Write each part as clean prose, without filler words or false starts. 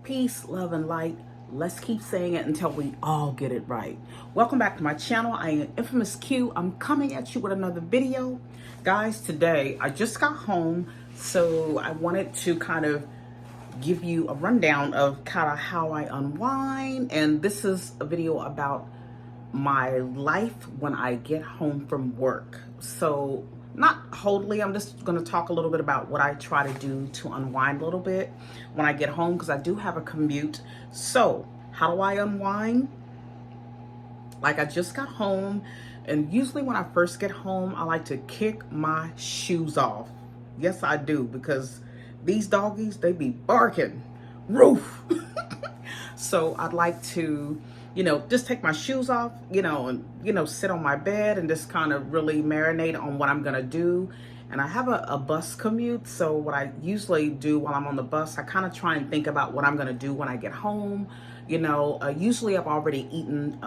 Peace, love, and light. Let's keep saying it until we all get it right. Welcome back to my channel. I am Infamous Q. I'm coming at you with another video. Guys, today I just got home, so I wanted to kind of give you a rundown of kind of how I unwind. And this is a video about my life when I get home from work. So not wholly, I'm just going to talk a little bit about what I try to do to unwind a little bit when I get home, because I do have a commute. So how do I unwind? Like, I just got home, and usually when I first get home, I like to kick my shoes off. Yes, I do, because these doggies, they be barking. Roof. So I'd like to, just take my shoes off, and, sit on my bed and just kind of really marinate on what I'm going to do. And I have a bus commute. So what I usually do while I'm on the bus, I kind of try and think about what I'm going to do when I get home. Usually I've already eaten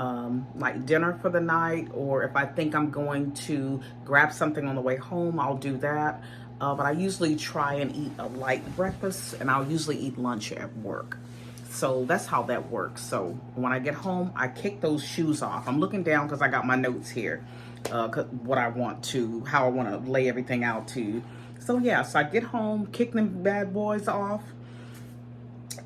like dinner for the night, or if I think I'm going to grab something on the way home, I'll do that. But I usually try and eat a light breakfast, and I'll usually eat lunch at work. So that's how that works. So when I get home, I kick those shoes off. I'm looking down because I got my notes here, how I want to lay everything out to you. So yeah, so I get home, kick them bad boys off.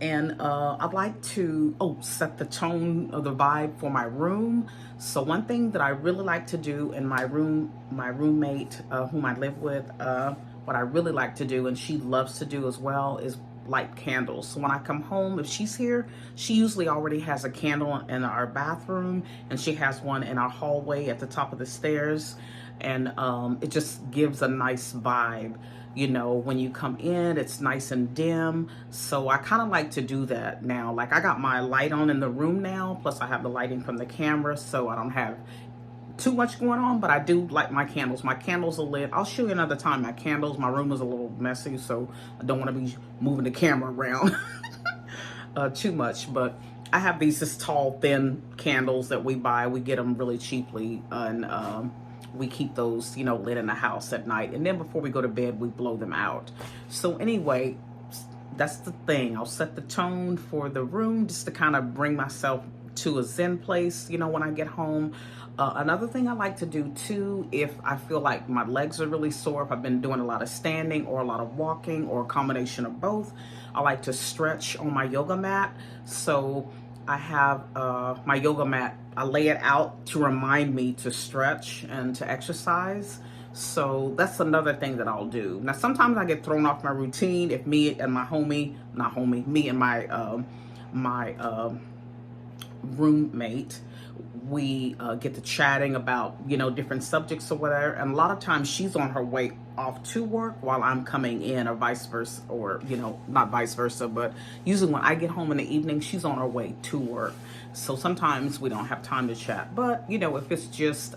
And I'd like to set the tone of the vibe for my room. So one thing that I really like to do in my room, my roommate whom I live with, what I really like to do, and she loves to do as well, is light candles. So when I come home, if she's here, she usually already has a candle in our bathroom, and she has one in our hallway at the top of the stairs. And it just gives a nice vibe. When you come in, it's nice and dim. So I kind of like to do that now. Like, I got my light on in the room now, plus I have the lighting from the camera, so I don't have too much going on, but I do like my candles. My candles are lit. I'll show you another time my candles. My room is a little messy, so I don't want to be moving the camera around too much. But I have these just tall, thin candles that we buy. We get them really cheaply, and we keep those, lit in the house at night. And then before we go to bed, we blow them out. So anyway, that's the thing. I'll set the tone for the room just to kind of bring myself to a zen place, when I get home. Another thing I like to do too, if I feel like my legs are really sore, if I've been doing a lot of standing or a lot of walking or a combination of both, I like to stretch on my yoga mat. So I have my yoga mat, I lay it out to remind me to stretch and to exercise. So that's another thing that I'll do. Now, sometimes I get thrown off my routine if me and my roommate, we get to chatting about, different subjects or whatever. And a lot of times she's on her way off to work while I'm coming in, or vice versa, or, not vice versa, but usually when I get home in the evening, she's on her way to work. So sometimes we don't have time to chat. But, if it's just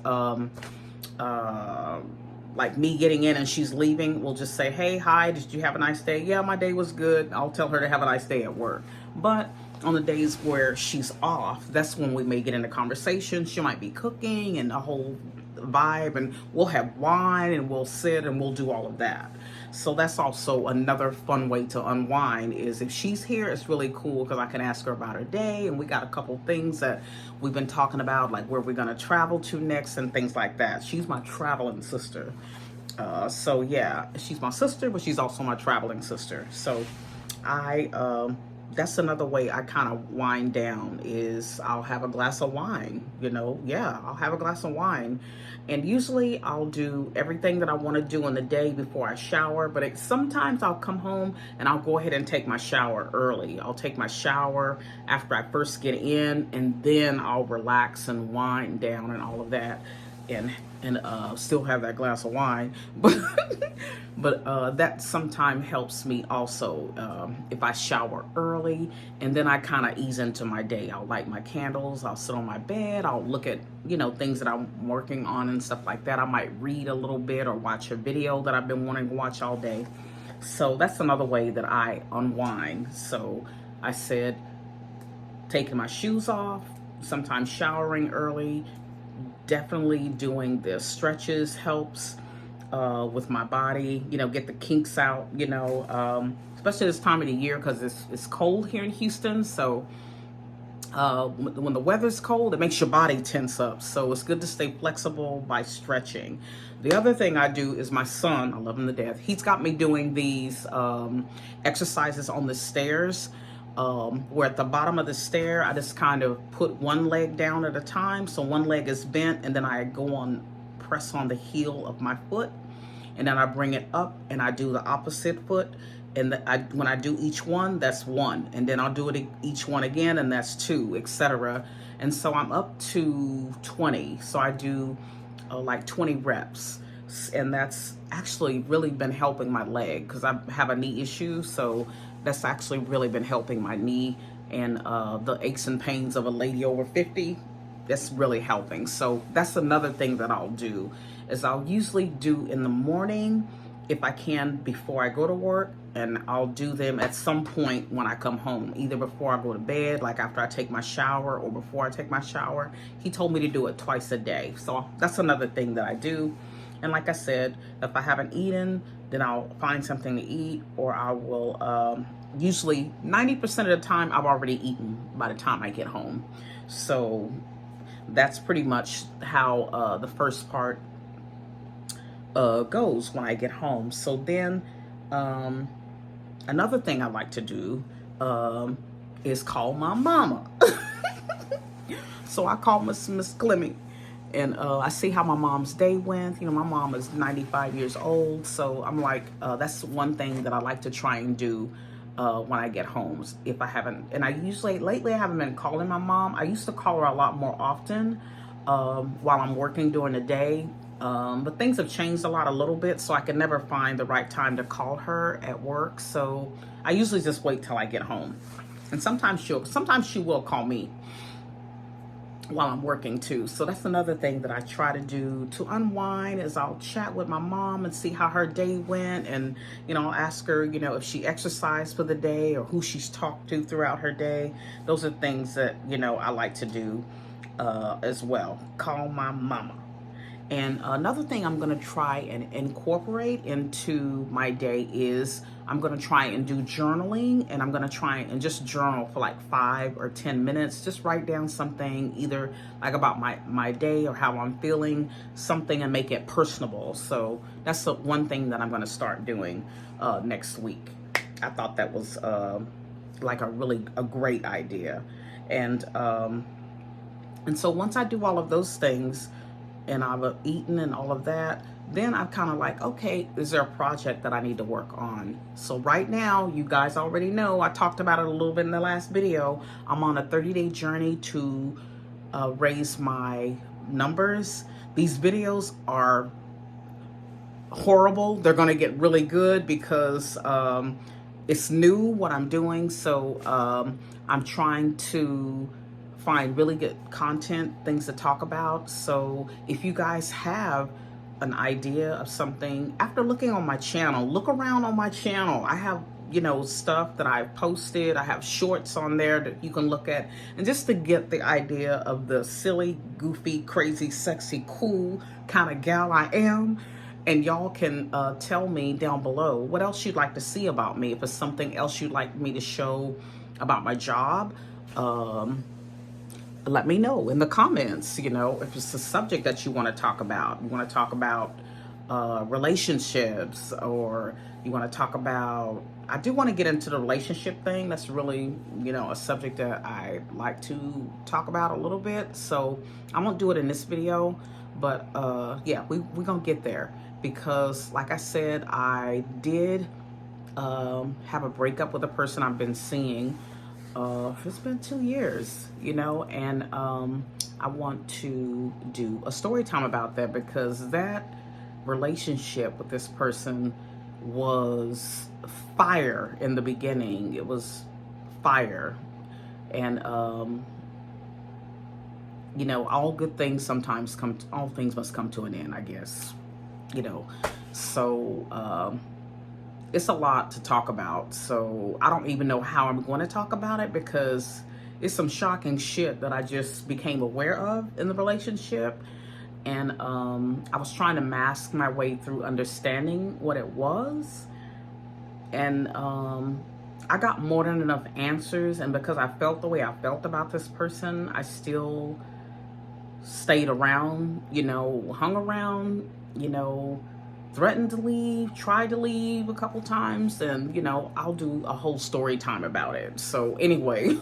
like me getting in and she's leaving, we'll just say, hey, hi, did you have a nice day? Yeah, my day was good. I'll tell her to have a nice day at work. But on the days where she's off, that's when we may get into conversation. She might be cooking and a whole vibe, and we'll have wine and we'll sit and we'll do all of that. So that's also another fun way to unwind, is if she's here, it's really cool because I can ask her about her day, and we got a couple things that we've been talking about, like where we're going to travel to next and things like that. She's my traveling sister. So yeah, she's my sister, but she's also my traveling sister. So that's another way I kind of wind down, is I'll have a glass of wine, I'll have a glass of wine. And usually I'll do everything that I want to do in the day before I shower. But sometimes I'll come home and I'll go ahead and take my shower early. I'll take my shower after I first get in, and then I'll relax and wind down and all of that, and still have that glass of wine. But that sometimes helps me also, if I shower early, and then I kind of ease into my day. I'll light my candles, I'll sit on my bed, I'll look at, things that I'm working on and stuff like that. I might read a little bit or watch a video that I've been wanting to watch all day. So that's another way that I unwind. So I said, taking my shoes off, sometimes showering early, definitely doing the stretches helps with my body, get the kinks out, especially this time of the year, because it's cold here in Houston. So when the weather's cold, it makes your body tense up. So it's good to stay flexible by stretching. The other thing I do is my son, I love him to death. He's got me doing these exercises on the stairs, where at the bottom of the stair, I just kind of put one leg down at a time. So one leg is bent, and then I go on, press on the heel of my foot, and then I bring it up and I do the opposite foot. And when I do each one, that's one. And then I'll do it each one again, and that's two, etc. And so I'm up to 20. So I do like 20 reps. And that's actually really been helping my leg, because I have a knee issue. So that's actually really been helping my knee, and the aches and pains of a lady over 50. That's really helping. So that's another thing that I'll do, is I'll usually do in the morning if I can before I go to work, and I'll do them at some point when I come home, either before I go to bed, like after I take my shower, or before I take my shower. He told me to do it twice a day. So that's another thing that I do. And like I said, if I haven't eaten, then I'll find something to eat, or I will, usually 90% of the time I've already eaten by the time I get home. So that's pretty much how the first part goes when I get home. So then another thing I like to do is call my mama. So I call Miss Clemmy, and I see how my mom's day went. You know, my mom is 95 years old, so I'm like, that's one thing that I like to try and do when I get home. If I haven't, and I usually, lately I haven't been calling my mom. I used to call her a lot more often while I'm working during the day. But things have changed a little bit, so I can never find the right time to call her at work. So I usually just wait till I get home. And sometimes she will call me while I'm working too. So that's another thing that I try to do to unwind, is I'll chat with my mom and see how her day went. And, you know, I'll ask her, you know, if she exercised for the day, or who she's talked to throughout her day. Those are things that, you know, I like to do as well. Call my mama. And another thing I'm going to try and incorporate into my day is I'm going to try and do journaling, and I'm going to try and just journal for like 5 or 10 minutes. Just write down something, either like about my day or how I'm feeling, something, and make it personable. So that's one thing that I'm going to start doing next week. I thought that was like a great idea. And so once I do all of those things, and I've eaten and all of that, then I'm kind of like, okay, is there a project that I need to work on? So right now, you guys already know, I talked about it a little bit in the last video. I'm on a 30-day journey to raise my numbers. These videos are horrible. They're going to get really good because it's new what I'm doing. So I'm trying to find really good content, things to talk about. So if you guys have an idea of something, after looking on my channel, look around on my channel. I have, you know, stuff that I've posted. I have shorts on there that you can look at, and just to get the idea of the silly, goofy, crazy, sexy, cool kind of gal I am. And y'all can tell me down below what else you'd like to see about me. If it's something else you'd like me to show about my job, let me know in the comments. You know, if it's a subject that you want to talk about, you want to talk about relationships, or you want to talk about, I do want to get into the relationship thing. That's really, you know, a subject that I like to talk about a little bit. So I won't do it in this video, but yeah, we're gonna get there, because like I said, I did have a breakup with a person I've been seeing. It's been 2 years, you know, and I want to do a story time about that, because that relationship with this person was fire in the beginning. It was fire. And you know, all good things sometimes all things must come to an end, I guess, you know. So it's a lot to talk about. So I don't even know how I'm going to talk about it, because it's some shocking shit that I just became aware of in the relationship. And I was trying to mask my way through understanding what it was. And I got more than enough answers. And because I felt the way I felt about this person, I still stayed around, hung around, threatened to leave, tried to leave a couple times, and I'll do a whole story time about it. So anyway,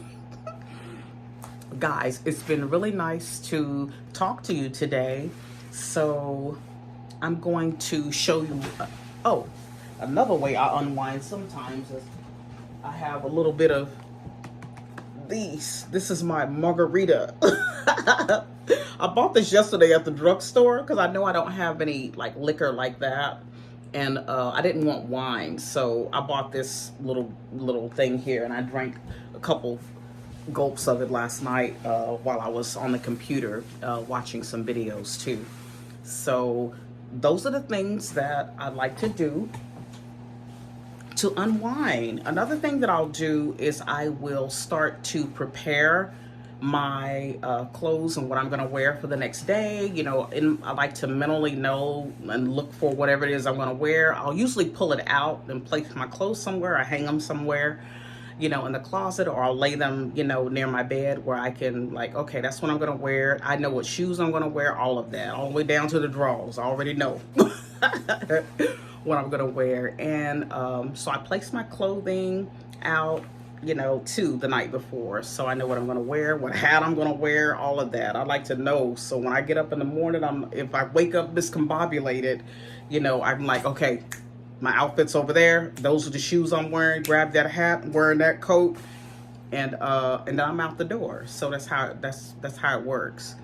guys, it's been really nice to talk to you today. So I'm going to show you, oh, another way I unwind sometimes is I have a little bit of these. This is my margarita. I bought this yesterday at the drugstore because I know I don't have any like liquor like that, and I didn't want wine, so I bought this little thing here, and I drank a couple gulps of it last night while I was on the computer watching some videos too. So those are the things that I like to do to unwind. Another thing that I'll do is I will start to prepare my clothes and what I'm gonna wear for the next day. I like to mentally know and look for whatever it is I'm gonna wear. I'll usually pull it out and place my clothes somewhere. I hang them somewhere, in the closet, or I'll lay them, near my bed where I can, like, okay, that's what I'm gonna wear. I know what shoes I'm gonna wear, all of that, all the way down to the drawers. I already know what I'm gonna wear. And so I place my clothing out, too, the night before, so I know what I'm gonna wear, what hat I'm gonna wear, all of that. I like to know, so when I get up in the morning, if I wake up discombobulated, I'm like, okay, my outfit's over there, those are the shoes I'm wearing, grab that hat, I'm wearing that coat, and then I'm out the door. So that's how it works.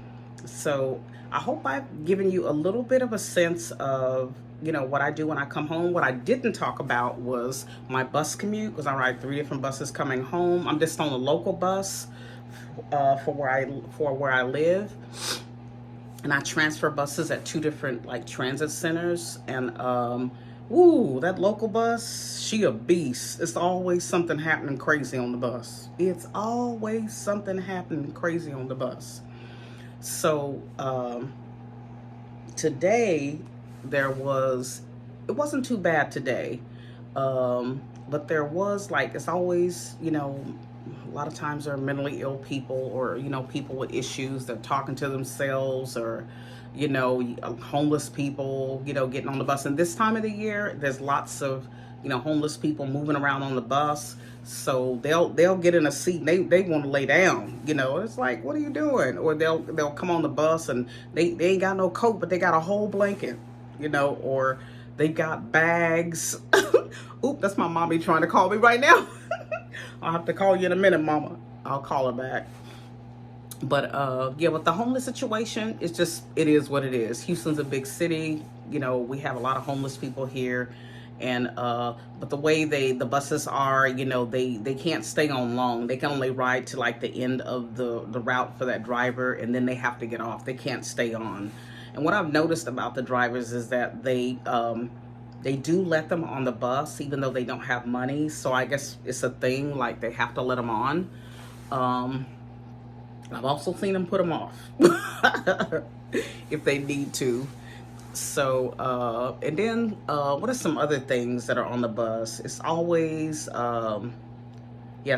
So I hope I've given you a little bit of a sense of what I do when I come home. What I didn't talk about was my bus commute, because I ride 3 different buses coming home. I'm just on a local bus for where I live, and I transfer buses at 2 different like transit centers. And ooh, that local bus, she a beast. It's always something happening crazy on the bus. It's always something happening crazy on the bus. So today it wasn't too bad today, but there was, like, it's always, a lot of times there are mentally ill people, or people with issues. They're talking to themselves, or homeless people, getting on the bus. And this time of the year, there's lots of homeless people moving around on the bus. So they'll get in a seat and they want to lay down. It's like, what are you doing? Or they'll come on the bus and they ain't got no coat, but they got a whole blanket, or they got bags. Oop, that's my mommy trying to call me right now. I'll have to call you in a minute, mama. I'll call her back. But yeah, with the homeless situation, it is what it is. Houston's a big city. We have a lot of homeless people here. And but the way the buses are, they can't stay on long. They can only ride to like the end of the route for that driver, and then they have to get off. They can't stay on. And what I've noticed about the drivers is that they do let them on the bus even though they don't have money. So I guess it's a thing, like they have to let them on. I've also seen them put them off if they need to. So, and then what are some other things that are on the bus? It's always,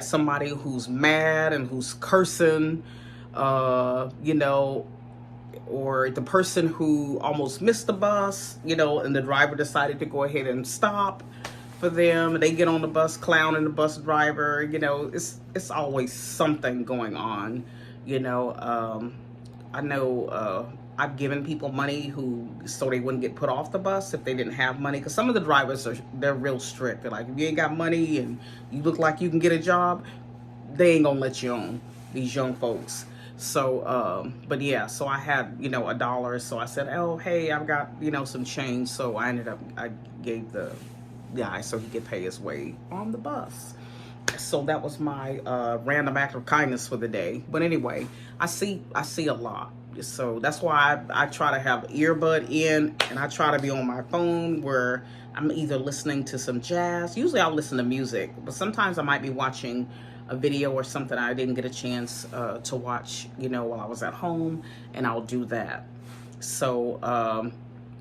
somebody who's mad and who's cursing, or the person who almost missed the bus, and the driver decided to go ahead and stop for them. They get on the bus clowning the bus driver. It's always something going on. I know I've given people money so they wouldn't get put off the bus if they didn't have money. Because some of the drivers they're real strict. They're like, if you ain't got money and you look like you can get a job, they ain't gonna let you on. These young folks. So, but yeah, so I had, $1. So I said, oh, hey, I've got, some change. So I gave the guy so he could pay his way on the bus. So that was my random act of kindness for the day. But anyway, I see a lot. So that's why I try to have earbud in, and I try to be on my phone where I'm either listening to some jazz. Usually I'll listen to music, but sometimes I might be watching a video or something I didn't get a chance to watch, while I was at home, and I'll do that. So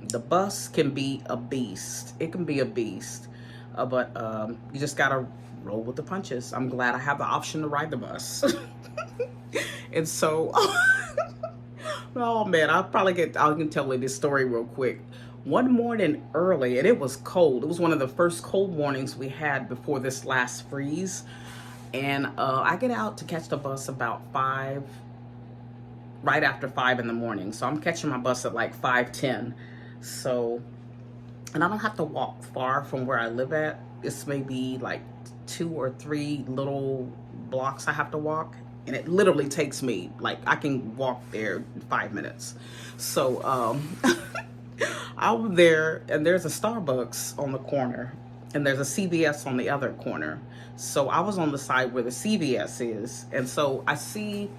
the bus can be a beast. It can be a beast. But you just gotta roll with the punches. I'm glad I have the option to ride the bus. And so, oh man, I can tell you this story real quick. One morning early, and it was cold. It was one of the first cold mornings we had before this last freeze. And I get out to catch the bus about 5, right after 5 in the morning. So I'm catching my bus at like 5:10. So, and I don't have to walk far from where I live at. It's maybe like 2 or 3 little blocks I have to walk. And it literally takes me, like, I can walk there in 5 minutes. So, I'm there, and there's a Starbucks on the corner, and there's a CVS on the other corner. So I was on the side where the CVS is, and so I see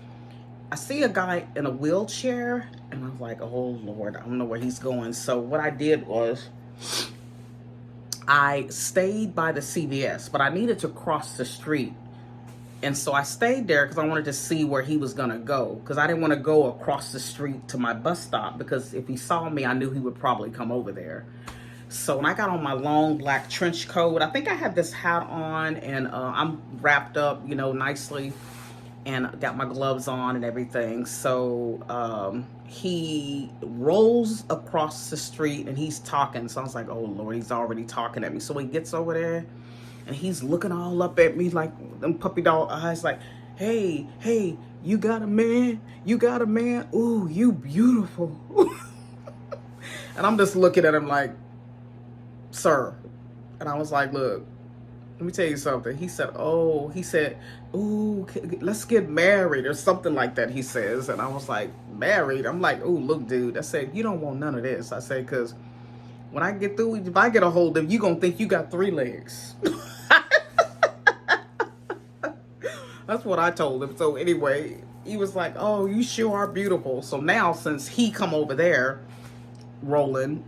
a guy in a wheelchair, and I was like, oh Lord, I don't know where he's going. So what I did was I stayed by the CVS, but I needed to cross the street. And so I stayed there because I wanted to see where he was going to go, because I didn't want to go across the street to my bus stop, because if he saw me, I knew he would probably come over there. So when I got on my long black trench coat, I think I had this hat on, and I'm wrapped up, nicely, and got my gloves on and everything. So he rolls across the street and he's talking. So I was like, oh Lord, he's already talking at me. So he gets over there and he's looking all up at me like them puppy dog eyes, like, hey, you got a man? You got a man? Ooh, you beautiful. And I'm just looking at him like, sir. And I was like, look, let me tell you something. He said, ooh, let's get married or something like that, he says. And I was like, married? I'm like, ooh, look, dude. I said, you don't want none of this. I said, because when I get through, if I get a hold of you, going to think you got 3 legs. That's what I told him. So anyway, he was like, oh, you sure are beautiful. So now, since he come over there rolling,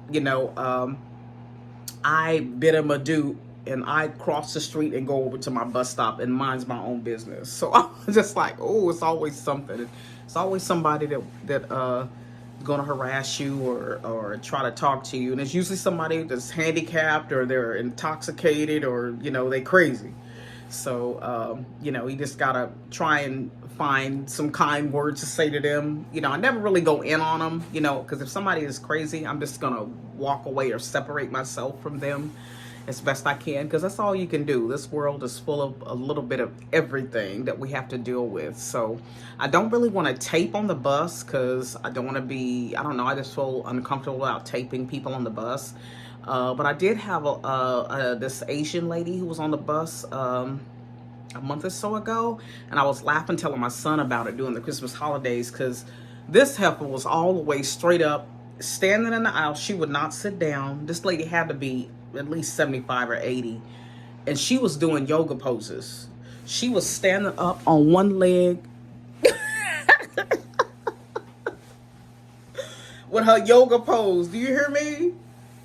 I bid him adieu, and I cross the street and go over to my bus stop and minds my own business. So I was just like, oh, it's always something. It's always somebody that gonna harass you or try to talk to you, and it's usually somebody that's handicapped, or they're intoxicated, or they crazy. So you just gotta try and find some kind words to say to them. I never really go in on them, because if somebody is crazy, I'm just gonna walk away or separate myself from them as best I can, because that's all you can do. This world is full of a little bit of everything that we have to deal with. So I don't really want to tape on the bus, because I don't want to be, I don't know, I just feel uncomfortable about taping people on the bus. But I did have this Asian lady who was on the bus a month or so ago, and I was laughing, telling my son about it during the Christmas holidays, because this heifer was all the way straight up, standing in the aisle. She would not sit down. This lady had to be at least 75 or 80, and she was doing yoga poses. She was standing up on one leg with her yoga pose. Do you hear me?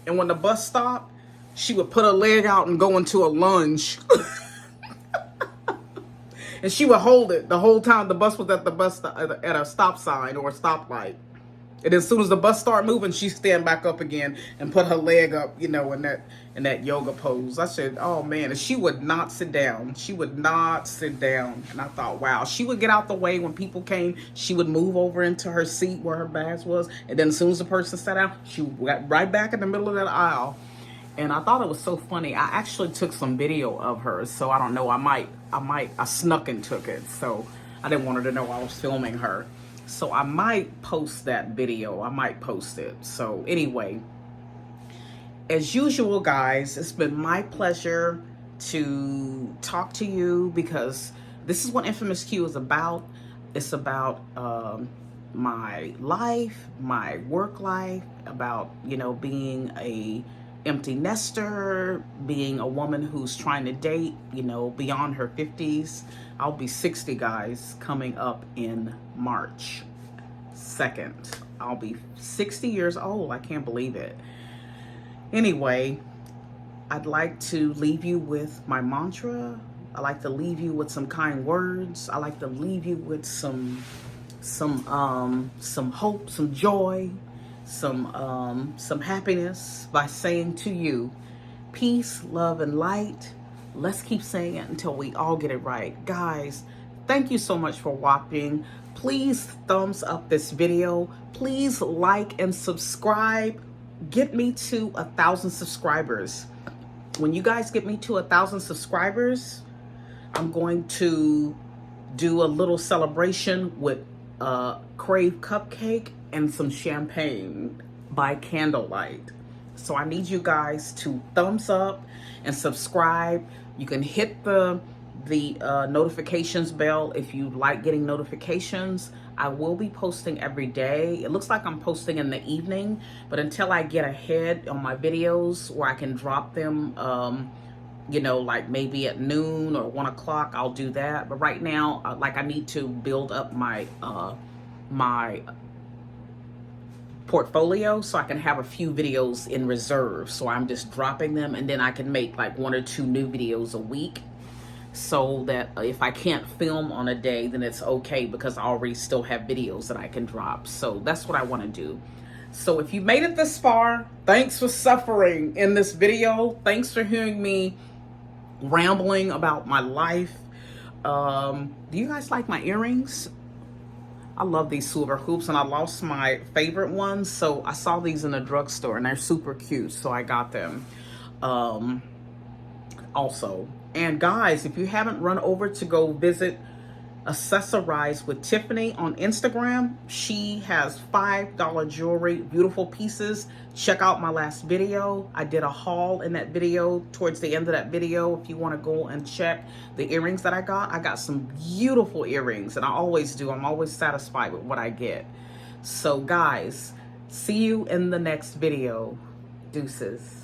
And when the bus stopped, she would put her leg out and go into a lunge. And she would hold it the whole time the bus was at at a stop sign or a stoplight. And as soon as the bus started moving, she'd stand back up again and put her leg up, in that yoga pose. I said, oh man, and she would not sit down. She would not sit down. And I thought, wow, she would get out the way when people came. She would move over into her seat where her bags was. And then as soon as the person sat down, she got right back in the middle of that aisle. And I thought it was so funny. I actually took some video of her. So I don't know, I snuck and took it. So I didn't want her to know I was filming her. So I might post that video. I might post it. So anyway, as usual, guys, it's been my pleasure to talk to you, because this is what Infamous Q is about. It's about my life, my work life, about, being a empty nester, being a woman who's trying to date, beyond her 50s. I'll be 60, guys, coming up in March 2nd. I'll be 60 years old. I can't believe it. Anyway, I'd like to leave you with my mantra. I like to leave you with some kind words. I like to leave you with some hope, some joy, some happiness, by saying to you Peace, love, and light. Let's keep saying it until we all get it right. Guys, thank you so much for watching. Please thumbs up this video. Please like and subscribe. Get me to 1,000 subscribers. When you guys get me to 1,000 subscribers, I'm going to do a little celebration with Crave Cupcake and some champagne by candlelight. So I need you guys to thumbs up and subscribe. You can hit the notifications bell if you like getting notifications. I will be posting every day. It looks like I'm posting in the evening, but until I get ahead on my videos where I can drop them, you know, like maybe at noon or 1 o'clock, I'll do that. But right now, like I need to build up my my portfolio so I can have a few videos in reserve. So I'm just dropping them, and then I can make like 1 or 2 new videos a week, so that if I can't film on a day, then it's okay, because I already still have videos that I can drop. So that's what I want to do. So if you made it this far, thanks for suffering in this video. Thanks for hearing me rambling about my life. Do you guys like my earrings? I love these silver hoops, and I lost my favorite ones, so I saw these in the drugstore and they're super cute, so I got them also. And guys, if you haven't run over to go visit Accessorize with Tiffany on Instagram, she has $5 jewelry, beautiful pieces. Check out my last video. I did a haul in that video, towards the end of that video. If you want to go and check the earrings that I got some beautiful earrings, and I always do. I'm always satisfied with what I get. So guys, see you in the next video. Deuces.